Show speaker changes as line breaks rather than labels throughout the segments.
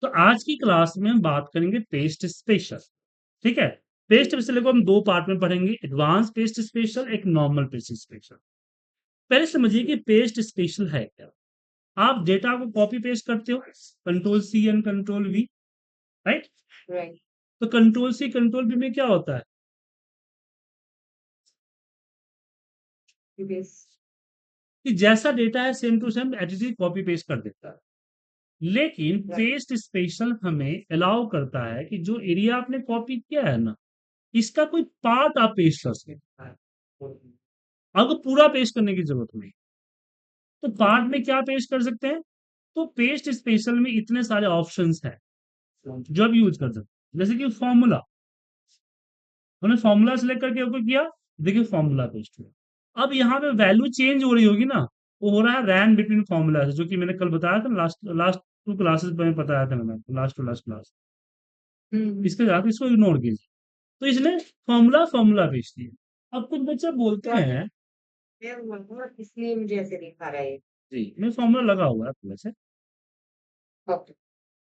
तो आज की क्लास में हम बात करेंगे पेस्ट स्पेशल। ठीक है। पेस्ट स्पेशल को हम दो पार्ट में पढ़ेंगे, एडवांस पेस्ट स्पेशल, एक नॉर्मल पेस्ट स्पेशल। पहले समझिए कि पेस्ट स्पेशल है क्या। आप डेटा को कॉपी पेस्ट करते हो, control C and control V, right.
Right.
तो कंट्रोल सी कंट्रोल वी में क्या होता है? कि जैसा डेटा है same to same as it is copy paste कर देता है। लेकिन पेस्ट स्पेशल हमें अलाउ करता है कि जो एरिया आपने कॉपी किया है ना, इसका कोई पार्ट आप पेस्ट कर सकते हैं। आपको पूरा पेस्ट करने की जरूरत नहीं। तो पार्ट में क्या पेस्ट कर सकते हैं? तो पेस्ट स्पेशल में इतने सारे ऑप्शंस हैं जो आप यूज कर सकते हैं, जैसे कि फॉर्मूला। हमने फॉर्मूला सेलेक्ट करके ऊपर किया, देखिए फॉर्मूला पेस्ट हुआ। अब यहाँ पे वैल्यू चेंज हो रही होगी ना, वो हो रहा है रैन बिटवीन फॉर्मूला, जो कि मैंने कल बताया था, लास्ट लास्ट टू क्लासेस में बताया था मैंने, लास्ट टू लास्ट क्लास। इसके साथ इसको इग्नोर कीजिए। तो इसने फॉर्मूला फॉर्मूला पेस्ट दिया। अब कुछ बच्चे बोलते हैं,
इसलिए मुझे ऐसे दिखा रहा है।
जी मैं फॉर्मूला लगा हुआ है पहले से।
ओके।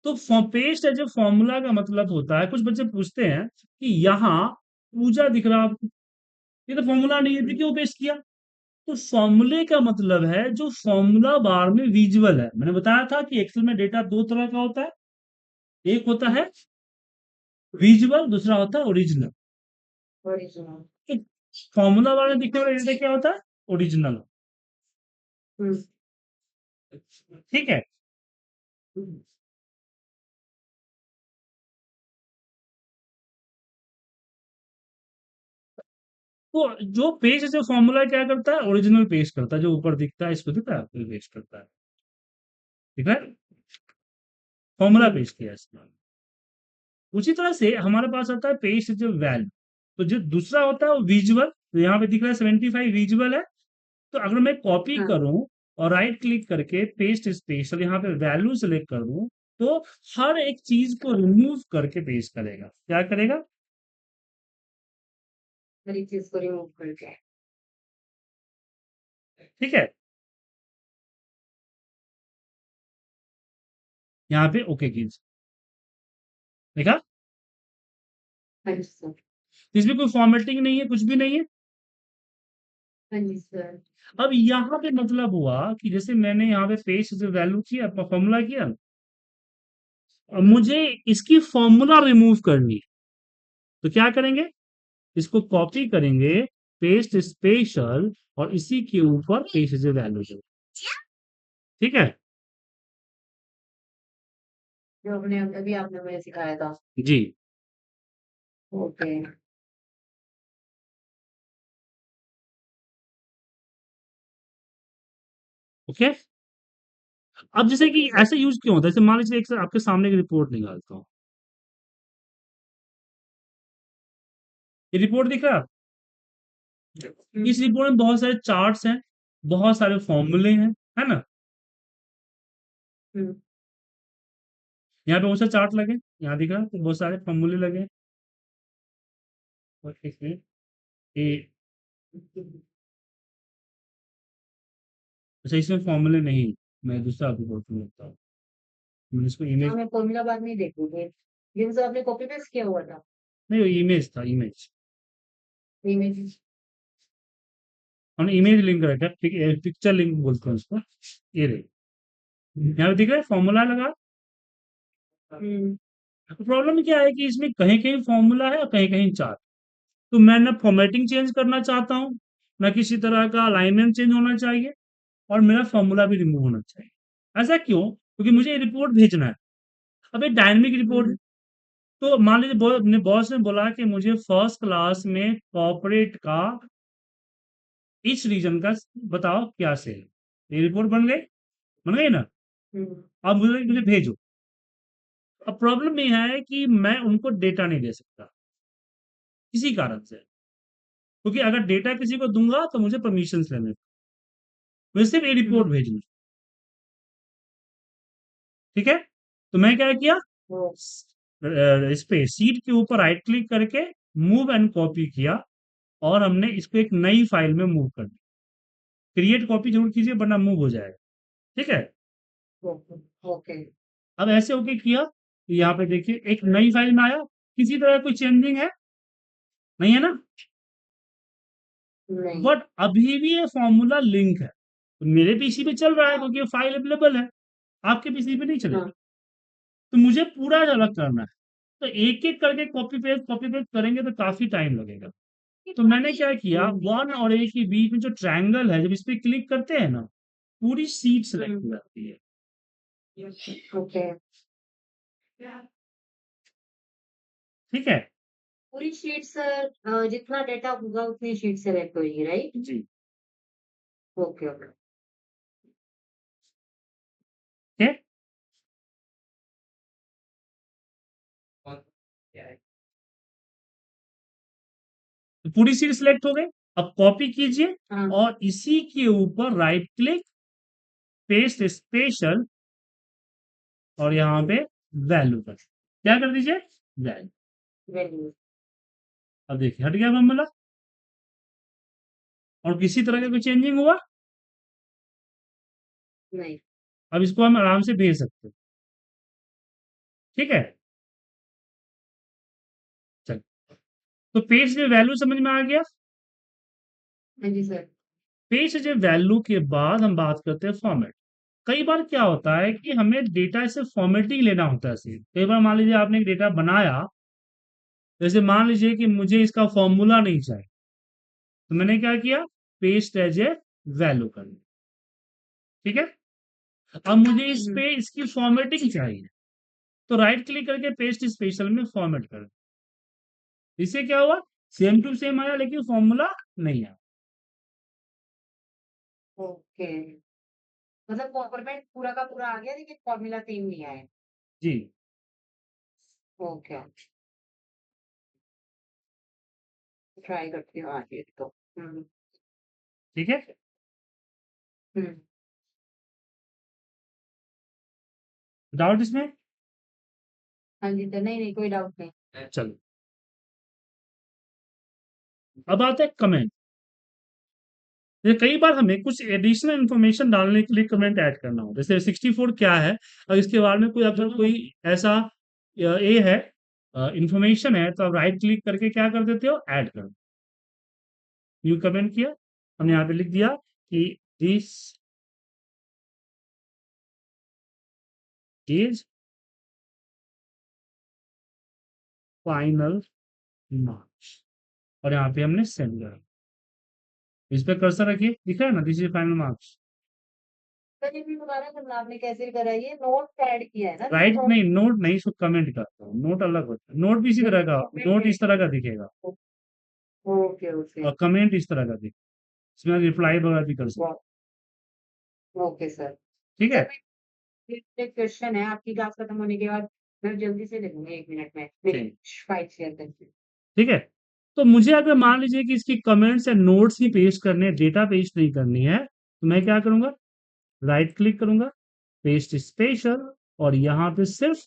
तो पेस्ट एज ए फॉर्मूला का मतलब होता है, कुछ बच्चे पूछते हैं कि यहाँ पूजा दिख रहा आपको, ये तो फॉर्मूला नहीं है, क्यों पेस्ट किया? तो फॉर्मूले का मतलब है जो फॉर्मूला बार में विजुअल है। मैंने बताया था कि एक्सेल में डेटा दो तरह का होता है, एक होता है विजुअल, दूसरा होता है ओरिजिनल।
ओरिजिनल।
फॉर्मूला बार में दिखने वाला डेटा क्या होता है? ओरिजिनल। ठीक है। तो जो पेज जो फॉर्मूला क्या करता है, ओरिजिनल पेज करता है, जो ऊपर दिखता है, इसको दिखता है, पेज करता है। ठीक है, फॉर्मूला पेज किया इसमें। उसी तरह से हमारे पास आता है पेज जो वैल्यू। तो जो दूसरा होता है वो विजुअल, तो यहाँ पे दिख रहा है 75 विजुअल है। तो अगर मैं कॉपी
हाँ।
करूं और राइट क्लिक करके पेस्ट स्पेशल यहाँ पे वैल्यू सेलेक्ट कर दूं, तो हर एक चीज को रिमूव करके पेस्ट करेगा। क्या करेगा?
मेरी चीज को रिमूव करके।
ठीक है, यहाँ पे ओके कीजिए। देखा,
हाँ जी सर।
इसमें कोई फॉर्मेटिंग नहीं है, कुछ भी नहीं है।
हाँ जी सर।
अब यहाँ पे मतलब हुआ कि जैसे मैंने यहाँ पे पेस्ट से वैल्यू किया, फॉर्मूला किया, और मुझे इसकी फॉर्मूला रिमूव करनी है। तो क्या करेंगे? इसको कॉपी करेंगे, पेस्ट स्पेशल, और इसी के ऊपर पेस्ट से वैल्यू दो। ठीक है
जो हमने अभी आपने मुझे सिखाया था।
जी।
ओके।
ओके। अब जैसे कि ऐसे यूज क्यों होता है, जैसे मान लीजिए एक आपके सामने एक रिपोर्ट निकालता हूँ, ये रिपोर्ट दिख रहा है, इस रिपोर्ट में बहुत सारे चार्ट्स हैं, बहुत सारे फॉर्मूले हैं, है ना। यहाँ पे बहुत सारे चार्ट लगे, यहाँ दिख रहा है, तो बहुत सारे फॉर्मूले लगे। और एक मिनट, ये अच्छा, इसमें फॉर्मूले नहीं, मैं दूसरा रिपोर्ट में लगता हूँ, मैंने इसको
हाँ,
इमेज,
मैं फॉर्मूला बाद में देखूंगी। ये तो आपने कॉपी पेस्ट किया हुआ था।
नहीं वो इमेज था, इमेज।
इमेज।
हमने इमेज लिंक रखा है, पिक्चर लिंक बोलते हैं उसको। ये रही, यहाँ पे दिख रहा है फॉर्मूला लगा। प्रॉब्लम क्या है कि इसमें कहीं कहीं फॉर्मूला है और कहीं कहीं चार्ट। तो मैं ना फॉर्मेटिंग चेंज करना चाहता हूँ, ना किसी तरह का अलाइनमेंट चेंज होना चाहिए, और मेरा फॉर्मूला भी रिमूव होना चाहिए। ऐसा क्यों? क्योंकि मुझे ये रिपोर्ट भेजना है। अब ये डायनेमिक रिपोर्ट है। तो मान लीजिए अपने बॉस ने बोला कि मुझे फर्स्ट क्लास में कॉर्पोरेट का इस रीजन का बताओ क्या सेल। ये रिपोर्ट बन गई ना। अब मुझे मुझे भेजो। अब प्रॉब्लम ये है कि मैं उनको डेटा नहीं दे सकता किसी कारण से, क्योंकि अगर डेटा किसी को दूंगा तो मुझे परमिशन लेने, मुझे सिर्फ ये रिपोर्ट भेजना। ठीक है, तो मैं क्या किया, इस पे सीट के ऊपर राइट क्लिक करके मूव एंड कॉपी किया, और हमने इसको एक नई फाइल में मूव कर दिया। क्रिएट कॉपी जरूर कीजिए वरना मूव हो जाएगा। ठीक है,
ओके।
अब ऐसे ओके किया, यहाँ पे देखिए एक नई फाइल में आया, किसी तरह कोई चेंजिंग है? नहीं है ना?
नहीं।
बट अभी भी ये फॉर्मूला लिंक है। तो मेरे पीसी पे चल रहा है क्योंकि ये फाइल अवेलेबल है, आपके पीसी पे नहीं चलेगा।
हाँ।
तो मुझे पूरा अलग करना है। तो एक-एक करके कॉपी पेस्ट करेंगे तो काफ़ी टाइम लगेगा। तो मैंने क्या किया,
हम्म।
1 और A के बीच में जो ट्रायंगल है, जब इस पे क्लिक करते हैं ना, पूरी शीट सेलेक्ट
हम्म।
हो जाती है।
ओके।
ठीक है?
पूरी शीट सर जितना डेटा होगा उतनी शीट सेलेक्ट होगी, राइट?
जी।
Okay okay.
ठीक है? तो पूरी शीट सेलेक्ट हो गई। अब कॉपी कीजिए
हाँ।
और इसी के ऊपर राइट क्लिक, पेस्ट स्पेशल और यहाँ पे वैल्यू कर, क्या कर दीजिए? वैल्यू।
वैल्यू।
अब देखिए हट गया फॉर्मूला और किसी तरह का कोई चेंजिंग हुआ?
नहीं।
अब इसको हम आराम से भेज सकते हैं। ठीक है? चलिए, तो पेस्ट में वैल्यू समझ में आ गया।
हाँ जी सर।
पेस्ट जो वैल्यू के बाद हम बात करते हैं फॉर्मेट। कई बार क्या होता है कि हमें डेटा से फॉर्मेटिंग लेना होता है सीधे। कई बार मान लीजिए आपने एक डेटा बनाया, जैसे मान लीजिए कि मुझे इसका फॉर्मूला नहीं चाहिए, तो मैंने क्या किया, पेस्ट एज ए वैल्यू कर दिया। ठीक है? अब मुझे इस
हम्म।
पे इसकी फॉर्मेटिंग चाहिए, तो राइट क्लिक करके पेस्ट स्पेशल में फॉर्मेट कर दिया। इससे क्या हुआ, सेम टू सेम आया लेकिन फॉर्मूला नहीं आया।
ओके। मतलब फॉर्मेट पूरा का पूरा आ गया लेकिन फॉर्मूला सेम नहीं आया।
जी।
ओके। ट्राई करती हूँ आगे तो।
ठीक है?
हम्म।
डाउट इसमें?
हाँ जी सर, नहीं नहीं कोई डाउट नहीं।
चलो, अब आता है कमेंट। ये कई बार हमें कुछ एडिशनल इन्फॉर्मेशन डालने के लिए कमेंट ऐड करना हो, जैसे 64 क्या है, और इसके बारे में कोई अगर कोई ऐसा ए है, इंफॉर्मेशन है, तो आप राइट क्लिक करके क्या कर देते हो, ऐड कर। न्यू कमेंट किया, हमने यहाँ पे लिख दिया कि दिस इज फाइनल मार्क्स, और यहाँ पे हमने सेंड करा। इस पे कर्सर रखिए, दिख रहा है ना, this is final marks.
Sir ये भी दोबारा करना, आपने कैसे करा, ये नोट ऐड किया है ना जिसमें
राइट नहीं, नोट नहीं, इसको कमेंट करता हूँ, नोट अलग होता है। नोट भी इसी तरह का, नोट इस तरह का दिखेगा
ओके ओके।
और कमेंट इस तरह का दिखेगा। इसमें रिप्लाई वगैरह भी कर सकते।
Okay sir.
ठीक
सर
है?
मैं एक क्वेश्चन है, आपकी क्लास खत्म होने के बाद मैं जल्दी से लिखूंगी 1 मिनट में मेरी
ठीक।
फाइल शेयर करके।
ठीक है? तो मुझे अगर मान लीजिए कि इसकी कमेंट्स या नोट्स ही पेस्ट करने हैं, डेटा पेस्ट नहीं करनी है, तो मैं क्या करूंगा, राइट क्लिक करूंगा, पेस्ट स्पेशल, और यहाँ पे सिर्फ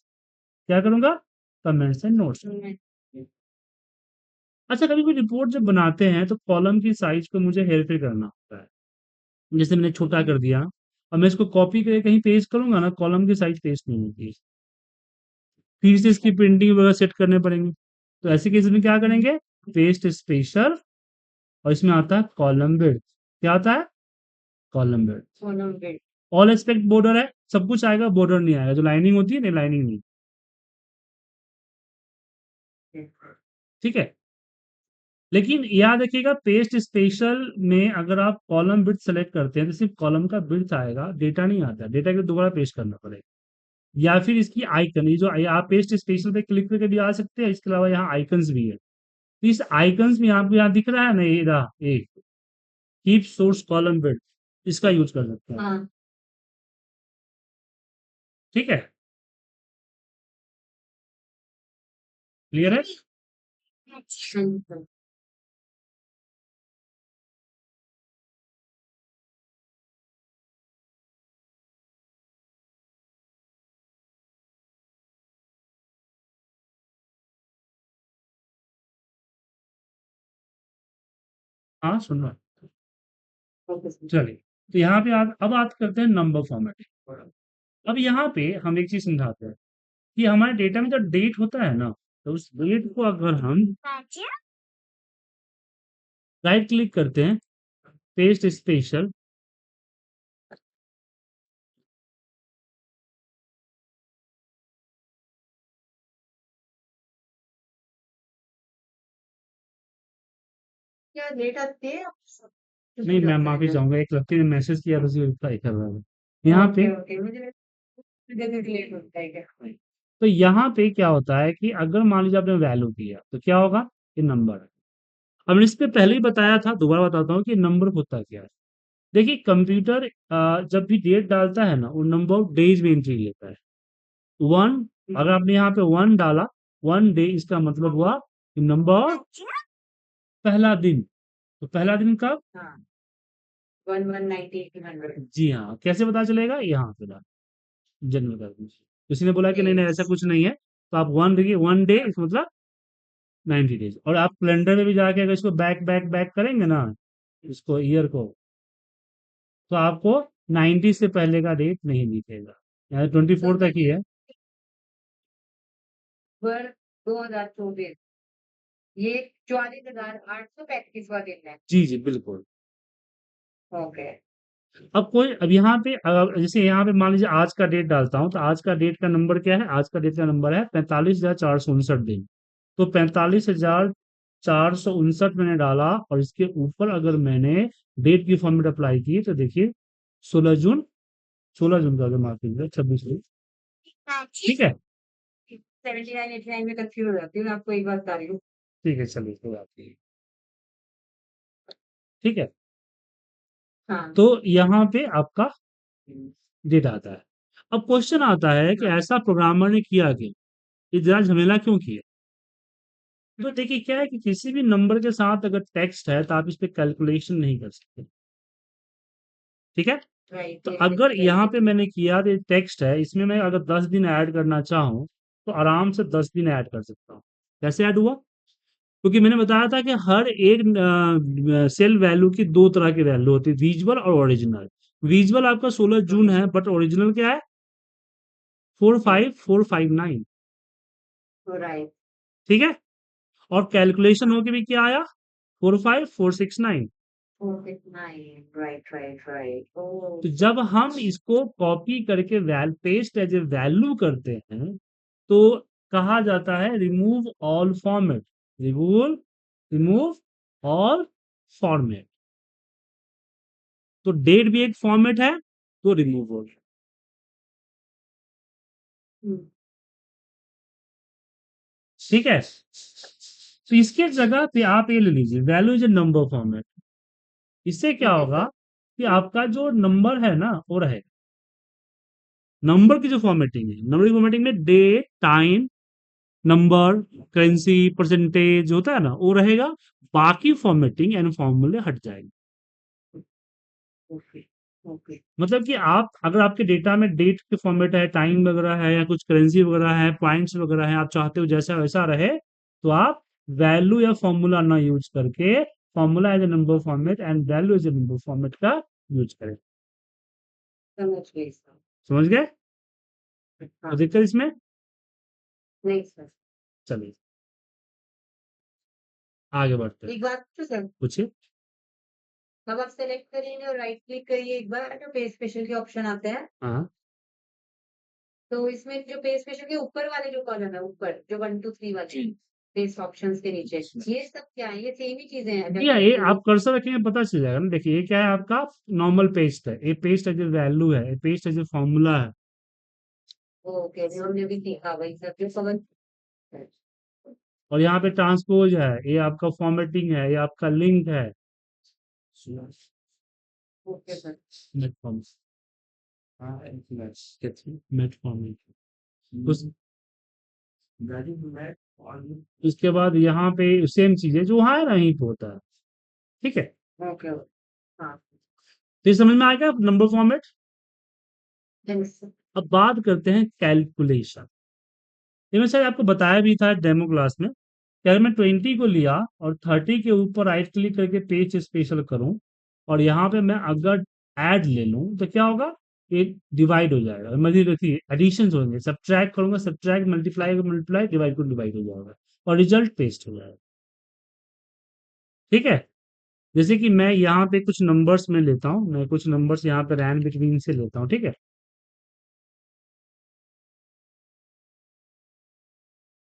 क्या करूंगा, कमेंट्स एंड नोट्स। अच्छा, कभी कोई रिपोर्ट जब बनाते हैं तो कॉलम की साइज को मुझे हेरफेर करना होता है। जैसे मैंने छोटा कर दिया, अब मैं इसको कॉपी करके कहीं पेस्ट करूंगा ना, कॉलम की साइज पेस्ट नहीं होती, फिर से इसकी प्रिंटिंग वगैरह सेट करने पड़ेंगे। तो ऐसे केस में क्या करेंगे, पेस्ट स्पेशल, और इसमें आता है कॉलम विड्थ। क्या आता है, column width.
Sonam bit.
All aspect border है, सब कुछ आएगा, बॉर्डर नहीं आएगा, जो लाइनिंग होती है ना, लाइनिंग नहीं। ठीक है? लेकिन याद रखिएगा, पेस्ट स्पेशल में अगर आप कॉलम विड्थ सेलेक्ट करते हैं तो सिर्फ कॉलम का विड्थ आएगा, डेटा नहीं आता, डेटा के दोबारा पेस्ट करना पड़ेगा। या फिर इसकी आइकन, ये जो आप पेस्ट स्पेशल पे क्लिक करके भी आ सकते हैं, इसके अलावा यहाँ आइकन्स भी है। तो इस आइकन्स में आपको यहाँ दिख रहा है ना, ये रहा एक, कीप सोर्स कॉलम विड्थ, इसका यूज कर सकते हैं।
हाँ।
ठीक है? क्लियर है?
हाँ जी सर।
हाँ, सुन रहा हूं।
Okay sir.
चलिए, तो यहाँ पे अब बात करते हैं नंबर फॉर्मेटिंग। अब यहाँ पे हम एक चीज समझाते हैं कि हमारे डेटा में जो डेट होता है ना, तो उस डेट को अगर हम राइट क्लिक करते हैं, पेस्ट स्पेशल,
क्या डेट आती है?
नहीं मैं माफी चाहूंगा, एक व्यक्ति ने मैसेज किया था, उसी रिप्लाई कर रहा था यहाँ पे।
ओके ओके, मुझे लेट होता है क्या?
तो यहाँ पे क्या होता है कि अगर मान लीजिए आपने वैल्यू दिया तो क्या होगा, ये नंबर है। अब इस पे पहले ही बताया था, दोबारा बताता हूँ कि नंबर होता क्या है। देखिए कंप्यूटर जब भी डेट डालता है ना, वो नंबर ऑफ डेज में एंट्री लेता है। वन, अगर आपने यहाँ पे वन डाला, वन डे, इसका मतलब हुआ नंबर पहला दिन। तो पहला दिन कब?
हाँ, 1190 1800।
जी हाँ, कैसे पता चलेगा, यहाँ पे डाल, जन्म कर दीजिए। किसी ने बोला कि नहीं नहीं ऐसा कुछ नहीं है, तो आप वन देखिए, वन डे इसका मतलब 90 डेज। और आप कैलेंडर में भी जाके अगर इसको बैक बैक बैक करेंगे ना, इसको ईयर को, तो आपको 90 से पहले का डेट नहीं दिखेगा, यहाँ 24 तक ही है।
2024, ये 44,835वां दिन है।
जी जी बिल्कुल।
ओके।
अब कोई, अब यहाँ पे जैसे यहाँ पे मान लीजिए आज का डेट डालता हूँ, तो आज का डेट का नंबर क्या है, आज का डेट का नंबर है 45,459 दिन। तो 45,459 मैंने डाला, और इसके ऊपर अगर मैंने डेट की फॉर्मेट अप्लाई की, तो देखिए 16 जून, 16 जून का, अगर माफ कीजिएगा 26 जून, ठीक है।
79 89 में कंफ्यूज हो जाती हूँ, मैं आपको एक बात बता रही हूँ।
ठीक है चलिए, कोई बात नहीं, ठीक है।
हाँ।
तो यहाँ पे आपका डेट आता है। अब क्वेश्चन आता है कि ऐसा प्रोग्रामर ने किया क्यों, ये जरा झमेला क्यों किया। तो देखिए क्या है कि किसी भी नंबर के साथ अगर टेक्स्ट है, तो आप इस पे कैलकुलेशन नहीं कर सकते, ठीक है।
राइट,
तो
ये
अगर यहाँ
राइट।
पे मैंने किया, तो टेक्स्ट है, इसमें मैं अगर 10 दिन ऐड करना चाहूँ, तो आराम से 10 दिन ऐड कर सकता हूँ। कैसे ऐड हुआ, क्योंकि मैंने बताया था कि हर एक सेल वैल्यू की दो तरह की वैल्यू होती है, विजुअल और ओरिजिनल। विजुअल आपका 16 जून है, बट ओरिजिनल क्या है, 45459,
राइट।
ठीक है। और कैलकुलेशन होके भी क्या आया, 45469।
469, राइट राइट राइट। ओह।
तो जब हम इसको कॉपी करके पेस्ट एज ए वैल्यू करते हैं, तो कहा जाता है remove all format, remove, remove all format. तो डेट भी एक फॉर्मेट है, तो रिमूव हो गया, ठीक है। तो इसके जगह पे आप ये ले लीजिए, value is a number format. इससे क्या
ठीक है
होगा
सर।
कि आपका जो नंबर है ना, वो रहेगा। नंबर की जो फॉर्मेटिंग है, नंबर की फॉर्मेटिंग में date, time, number, currency, percentage होता है ना, वो रहेगा। बाकी फॉर्मेटिंग एंड फॉर्मूले हट जाएंगे।
Okay okay.
मतलब कि आप अगर आपके डेटा में डेट के फॉर्मेट है, टाइम वगैरह है, या कुछ करेंसी वगैरह है, पॉइंट्स वगैरह है, आप चाहते हो जैसा वैसा रहे, तो आप वैल्यू या फॉर्मूला ना यूज करके, formula as a number format and value as a number format का यूज करें।
समझ गई सर।
समझ गए, तो
हाँ।
दिक्कत इसमें।
नहीं सर।
चलिए आगे बढ़ते हैं,
एक बात तो सर,
पूछिए।
अब आप सेलेक्ट करेंगे और राइट क्लिक करिए, एक बार जो पे स्पेशल के ऑप्शन आते हैं,
हाँ
तो इसमें जो पे स्पेशल के ऊपर वाले जो कॉलम है, ऊपर जो 1 2 3 वाले पेस्ट ऑप्शंस के नीचे, ये सब क्या है? ये सेम ही चीजें हैं
जी हाँ,
जैसे
ये
कि।
आप कर्सर रखेंगे पता चल जाएगा ना। देखिए ये क्या है, आपका नॉर्मल पेस्ट है, ये पेस्ट एज ए वैल्यू है, ये पेस्ट एज ए फॉर्मूला है।
ओके, जो हमने भी सीखा वही सब जो समझ।
और यहाँ पे ट्रांसपोज है, ये आपका फॉर्मेटिंग है, ये आपका लिंक है।
Okay sir.
मेटफॉर्म, मेटफॉर्म, उस उसके बाद यहाँ पे सेम चीज है जो वहाँ है ना, यहीं पे होता है, ठीक है।
ओके। हाँ।
तो ये समझ में आ गया नंबर फॉर्मेट।
थैंक्स।
अब बात करते हैं कैलकुलेशन। ये मैं शायद आपको बताया भी था डेमो क्लास में, कि अगर मैं 20 को लिया और 30 के ऊपर राइट क्लिक करके पेज स्पेशल करूं, और यहाँ पे मैं अगर ऐड ले लूं, तो क्या होगा, ये डिवाइड हो जाएगा, मतलब एडिशन होंगे, सब्ट्रैक्ट करूंगा सब्ट्रैक्ट, मल्टीप्लाई मल्टीप्लाई, डिवाइड को डिवाइड हो जाएगा और रिजल्ट पेस्ट हो जाएगा। ठीक है, जैसे कि मैं यहाँ पे कुछ नंबर्स में लेता हूँ, मैं कुछ नंबर्स यहाँ पे रैन बिटवीन से लेता हूँ। ठीक है,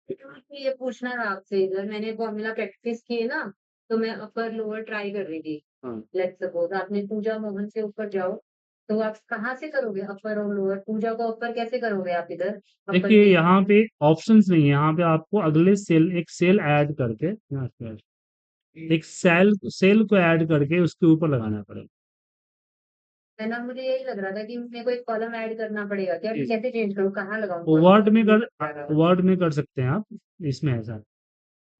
मुझे ये पूछना था आपसे, अगर मैंने फॉर्मूला प्रैक्टिस किए ना, तो मैं अपर लोअर ट्राई कर रही थी।
हाँ,
लेट्स सपोज आपने पूजा मोहन से ऊपर जाओ, तो आप कहाँ से करोगे अपर और लोअर? पूजा को अपर कैसे करोगे आप इधर अपर
देखिए
के?
यहाँ पे ऑप्शंस नहीं है, यहाँ पे आपको अगले सेल, एक सेल ऐड करके, यहाँ पे एक सेल सेल को ऐड करके उसके ऊपर लगाना पड़ेगा।
है ना, मुझे यही लग रहा था कि मेरे को एक कॉलम ऐड करना पड़ेगा क्या?
जी,
कैसे चेंज करूँ, कहाँ लगाऊं
वो
कॉलम?
वर्ड में कर सकते हैं आप, इसमें ऐसा,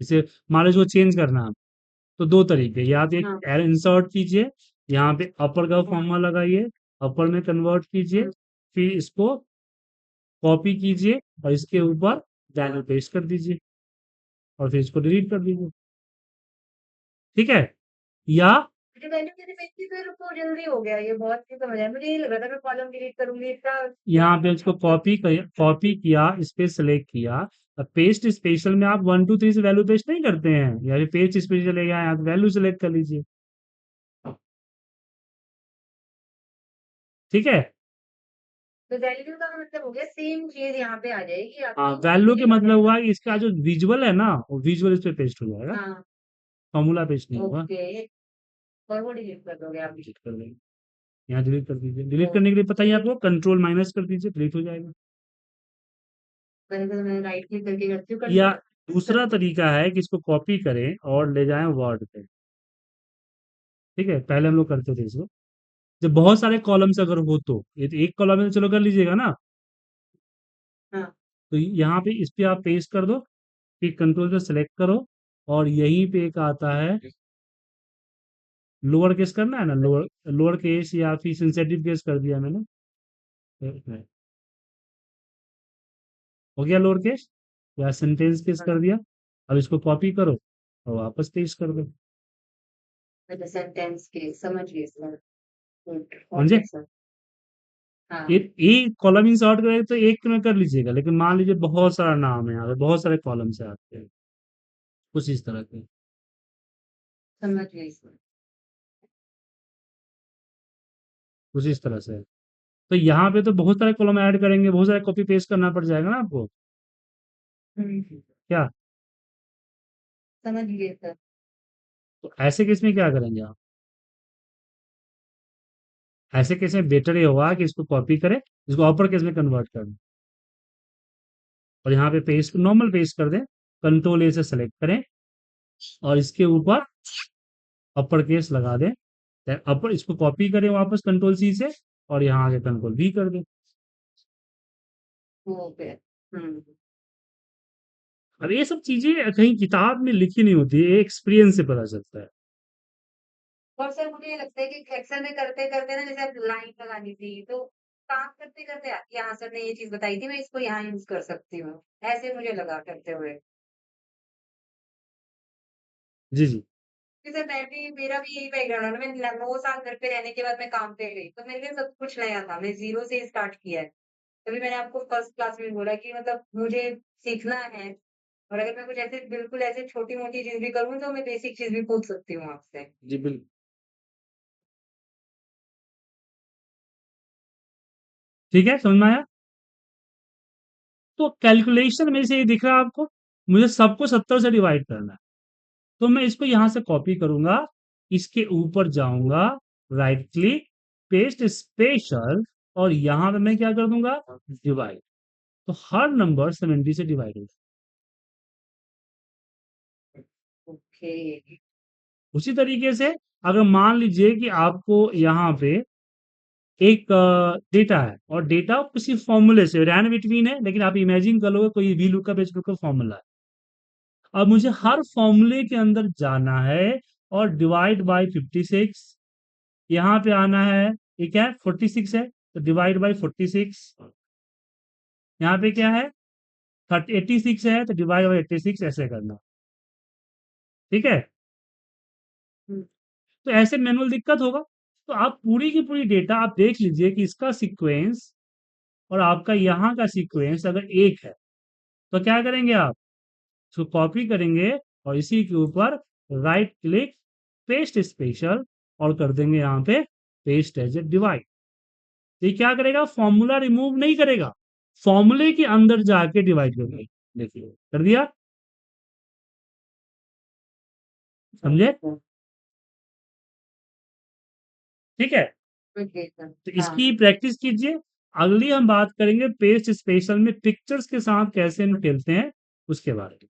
जैसे मान लीजिए वो चेंज करना है, तो दो तरीके, या तो एक
हाँ।
इंसर्ट कीजिए, यहाँ पे अपर का फॉर्मूला लगाइए, अपर में कन्वर्ट कीजिए,
हम्म,
फिर इसको कॉपी कीजिए और इसके ऊपर वैल्यू पेस्ट कर दीजिए और फिर इसको डिलीट कर दीजिए। ठीक है, या
मुझे वैल्यू कैसे भेजती, फिर वो जल्दी हो गया, ये बहुत ही समझ आया। मुझे ये लग रहा था मैं कॉलम डिलीट करूंगी इतना
यहाँ पे इसको
तो।
कॉपी किया, इस पे सेलेक्ट किया, अब पेस्ट स्पेशल में आप 1 2 3 से वैल्यू पेस्ट नहीं करते हैं, या फिर पेस्ट स्पेशल चले गए आप वैल्यू सेलेक्ट कर लीजिए। ठीक है,
तो वैल्यू का मतलब हो गया सेम चीज यहाँ पे आ जाएगी
हाँ,
आपकी,
वैल्यू के
लेकिन
मतलब हुआ कि इसका जो विजुअल है ना, वो विजुअल इस पे पेस्ट हो जाएगा,
हाँ।
फॉर्मूला पेस्ट नहीं होगा।
ओके, और वो डिलीट कर दोगे आप?
डिलीट कर देंगे, यहाँ डिलीट कर दीजिए, डिलीट करने के लिए पता ही
ओके,
आपको कंट्रोल माइनस कर दीजिए, डिलीट हो जाएगा।
पहले तो मैं राइट क्लिक करके करती हूँ
या
कंट्रोल
दूसरा
करके।
तरीका है कि इसको कॉपी करें और ले जाएं वर्ड पे। ठीक है, पहले हम लोग करते थे इसको, जब बहुत सारे कॉलम्स अगर हो तो, ये तो एक कॉलम में तो चलो कर लीजिएगा ना,
हाँ।
तो यहाँ पे इस पे आप पेस्ट कर दो, फिर कंट्रोल से सेलेक्ट करो, और यहीं पे एक आता है लोअर केस करना है ना, लोअर लोअर केस या फिर सेंसिटिव केस कर दिया मैंने, एक मिनट, हो गया लोअर केस या सेंटेंस केस
हाँ,
कर दिया। अब इसको कॉपी करो और वापस पेस्ट कर दो।
अच्छा सेंटेंस के समझ गए सर। गुड,
समझे,
ओके सर। हाँ।
एक कॉलम इंसर्ट करें तो एक में कर लीजिएगा, लेकिन मान लीजिए बहुत सारा नाम है यहाँ पे, बहुत सारे कॉलम से आपके, कुछ इस तरह के,
समझ गई सर।
कुछ इस तरह से। तो यहाँ पे तो बहुत सारे कॉलम ऐड करेंगे, बहुत सारे कॉपी पेस्ट करना पड़ जाएगा ना आपको,
हम्म,
क्या?
समझ गए सर।
तो ऐसे केस में क्या करेंगे आप, ऐसे केस में बेटर ये होगा कि इसको कॉपी करें, इसको अपर केस में कन्वर्ट कर दें और यहाँ पे पेस्ट नॉर्मल पेस्ट कर दें, कंट्रोल ए से सेलेक्ट करें और इसके ऊपर अपर केस लगा दें, अपर इसको कॉपी करें वापस कंट्रोल सी से, और यहाँ आके कंट्रोल वी कर दें।
ओके।
अब ये सब चीजें कहीं किताब में लिखी नहीं होती, ये एक्सपीरियंस से पता चलता है।
और सर मुझे ये लगता है कि एक्सेल में करते करते ना, जैसे आप लाइन लगानी थी, तो काम करते करते यहाँ सर ने ये चीज बताई थी, मैं इसको यहाँ यूज कर सकती हूँ, ऐसे मुझे लगा करते हुए।
जी जी,
जैसे मैं भी, मेरा भी यही बैकग्राउंड है, मैं 9 साल घर पे रहने के बाद मैं काम पे गई, तो मेरे लिए सब कुछ नया था, मैं जीरो से स्टार्ट किया है। तभी मैंने आपको फर्स्ट क्लास में बोला कि मतलब मुझे सीखना है, और अगर मैं कुछ ऐसे बिल्कुल ऐसे छोटी मोटी चीज भी करूँ, तो मैं बेसिक चीज भी पूछ सकती हूँ आपसे।
जी बिल्कुल। ठीक है, समझ में आया? तो कैलकुलेशन में से ये दिख रहा है आपको, मुझे सबको 70 से डिवाइड करना है, तो मैं इसको यहां से कॉपी करूंगा, इसके ऊपर जाऊंगा, राइट क्लिक, पेस्ट स्पेशल, और यहां पे मैं क्या कर दूंगा, डिवाइड, तो हर नंबर 70 से डिवाइड होगा।
ओके।
उसी तरीके से अगर मान लीजिए कि आपको यहाँ पे एक डेटा है और डेटा किसी फॉर्मूले से रैन बिटवीन है, लेकिन आप इमेजिन कर लोगे कोई V lookup H lookup formula है, अब मुझे हर फॉर्मूले के अंदर जाना है और डिवाइड बाय 56, यहाँ पे आना है, ये क्या है 46 है, तो डिवाइड बाय 46, यहाँ पे क्या है 86 है, तो डिवाइड बाय 86, ऐसे करना। ठीक है,
हम्म,
तो ऐसे मैनुअल दिक्कत होगा, तो आप पूरी की पूरी डेटा आप देख लीजिए कि इसका सीक्वेंस और आपका यहाँ का सीक्वेंस अगर एक है, तो क्या करेंगे आप? इसको कॉपी करेंगे और इसी के ऊपर राइट क्लिक, पेस्ट स्पेशल और कर देंगे यहाँ पे पेस्ट एज ए डिवाइड। ये क्या करेगा? फॉर्मूला रिमूव नहीं करेगा, फॉर्मूले के अंदर जाके डिवाइड कर देगा। देखिए कर दिया, समझे? ठीक है,
ओके सर।
तो
हाँ।
इसकी प्रैक्टिस कीजिए। अगली हम बात करेंगे पेस्ट स्पेशल में पिक्चर्स के साथ कैसे हम खेलते हैं उसके बारे में।